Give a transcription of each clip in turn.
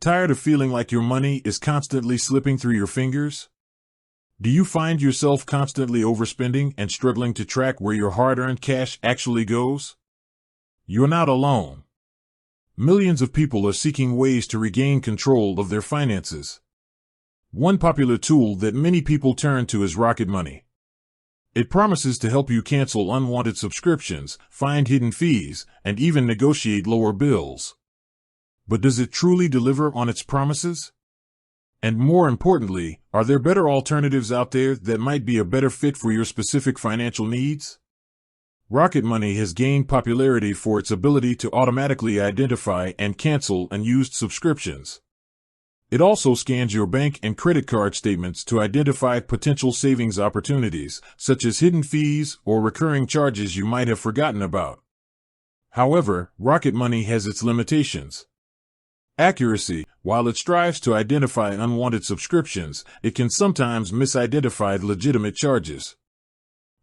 Tired of feeling like your money is constantly slipping through your fingers? Do you find yourself constantly overspending and struggling to track where your hard-earned cash actually goes? You're not alone. Millions of people are seeking ways to regain control of their finances. One popular tool that many people turn to is Rocket Money. It promises to help you cancel unwanted subscriptions, find hidden fees, and even negotiate lower bills. But does it truly deliver on its promises? And more importantly, are there better alternatives out there that might be a better fit for your specific financial needs? Rocket Money has gained popularity for its ability to automatically identify and cancel unused subscriptions. It also scans your bank and credit card statements to identify potential savings opportunities, such as hidden fees or recurring charges you might have forgotten about. However, Rocket Money has its limitations. Accuracy: while it strives to identify unwanted subscriptions, it can sometimes misidentify legitimate charges.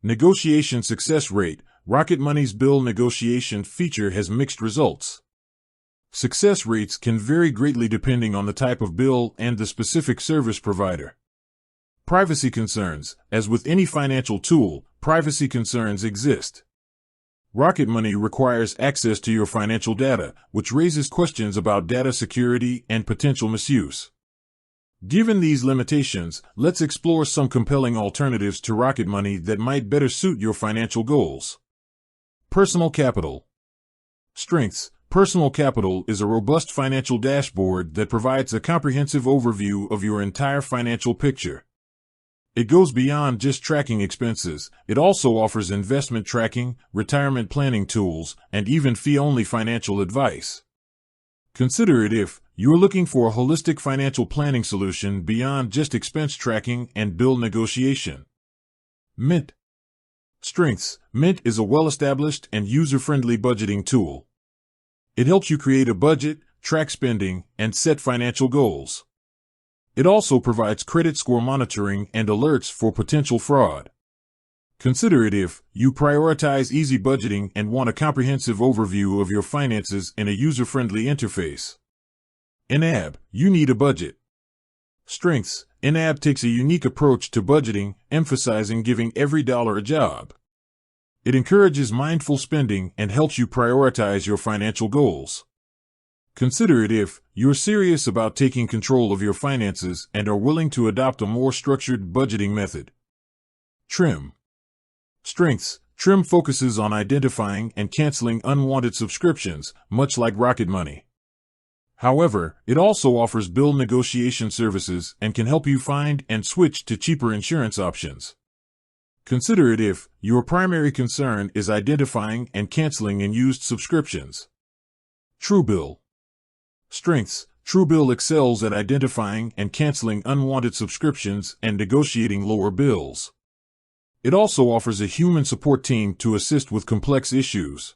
Negotiation success rate: Rocket Money's bill negotiation feature has mixed results. Success rates can vary greatly depending on the type of bill and the specific service provider. Privacy concerns: as with any financial tool, privacy concerns exist. Rocket Money requires access to your financial data, which raises questions about data security and potential misuse. Given these limitations, let's explore some compelling alternatives to Rocket Money that might better suit your financial goals. Personal Capital. Strengths: Personal Capital is a robust financial dashboard that provides a comprehensive overview of your entire financial picture. It goes beyond just tracking expenses. It also offers investment tracking, retirement planning tools, and even fee-only financial advice. Consider it if you're looking for a holistic financial planning solution beyond just expense tracking and bill negotiation. Mint. Strengths: Mint is a well-established and user-friendly budgeting tool. It helps you create a budget, track spending, and set financial goals. It also provides credit score monitoring and alerts for potential fraud. Consider it if you prioritize easy budgeting and want a comprehensive overview of your finances in a user-friendly interface. NAB, you need a budget. Strengths: NAB takes a unique approach to budgeting, emphasizing giving every dollar a job. It encourages mindful spending and helps you prioritize your financial goals. Consider it if you're serious about taking control of your finances and are willing to adopt a more structured budgeting method. Trim. Strengths: Trim focuses on identifying and canceling unwanted subscriptions, much like Rocket Money. However, it also offers bill negotiation services and can help you find and switch to cheaper insurance options. Consider it if your primary concern is identifying and canceling unused subscriptions. Truebill. Strengths: Truebill excels at identifying and canceling unwanted subscriptions and negotiating lower bills. It also offers a human support team to assist with complex issues.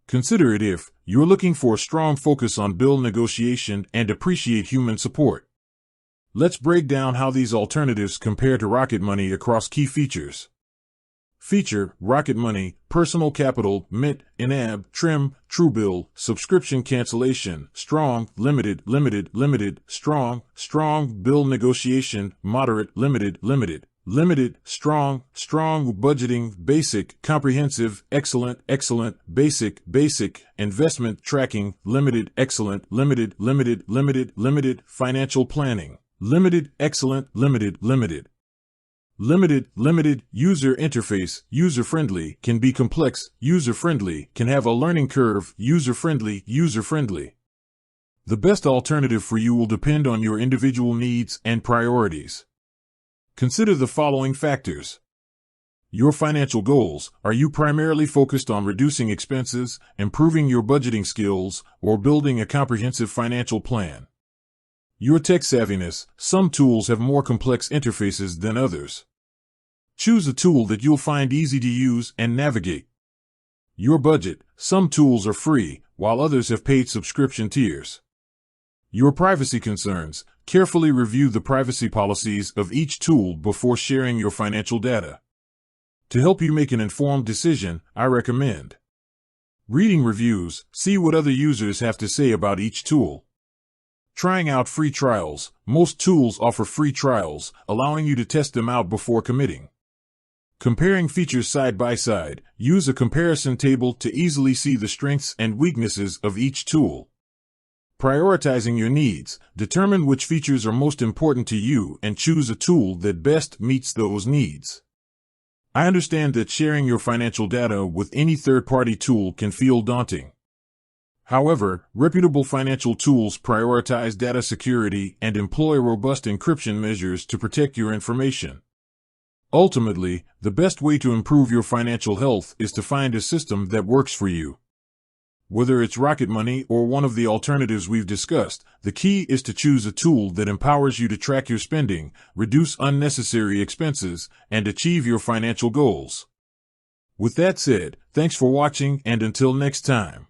Consider it if you're looking for a strong focus on bill negotiation and appreciate human support. Let's break down how these alternatives compare to Rocket Money across key features. Feature: Rocket Money, Personal Capital, Mint, NAB, Trim, Truebill, Subscription Cancellation, Strong, Limited, Limited, Limited, Strong, Strong, Bill Negotiation, Moderate, Limited, Limited, Limited, Strong, Strong, Budgeting, Basic, Comprehensive, Excellent, Excellent, Basic, Basic, Investment Tracking, Limited, Excellent, Limited, Limited, Limited, Limited, Financial Planning, Limited, Excellent, Limited, Limited. Limited, limited, user interface, user-friendly, can be complex, user-friendly, can have a learning curve, user-friendly, user-friendly. The best alternative for you will depend on your individual needs and priorities. Consider the following factors. Your financial goals: are you primarily focused on reducing expenses, improving your budgeting skills, or building a comprehensive financial plan? Your tech savviness: some tools have more complex interfaces than others. Choose a tool that you'll find easy to use and navigate. Your budget: some tools are free, while others have paid subscription tiers. Your privacy concerns: carefully review the privacy policies of each tool before sharing your financial data. To help you make an informed decision, I recommend reading reviews. See what other users have to say about each tool. Trying out free trials. Most tools offer free trials, allowing you to test them out before committing. Comparing features side by side. Use a comparison table to easily see the strengths and weaknesses of each tool. Prioritizing your needs. Determine which features are most important to you and choose a tool that best meets those needs. I understand that sharing your financial data with any third-party tool can feel daunting. However, reputable financial tools prioritize data security and employ robust encryption measures to protect your information. Ultimately, the best way to improve your financial health is to find a system that works for you. Whether it's Rocket Money or one of the alternatives we've discussed, the key is to choose a tool that empowers you to track your spending, reduce unnecessary expenses, and achieve your financial goals. With that said, thanks for watching, and until next time.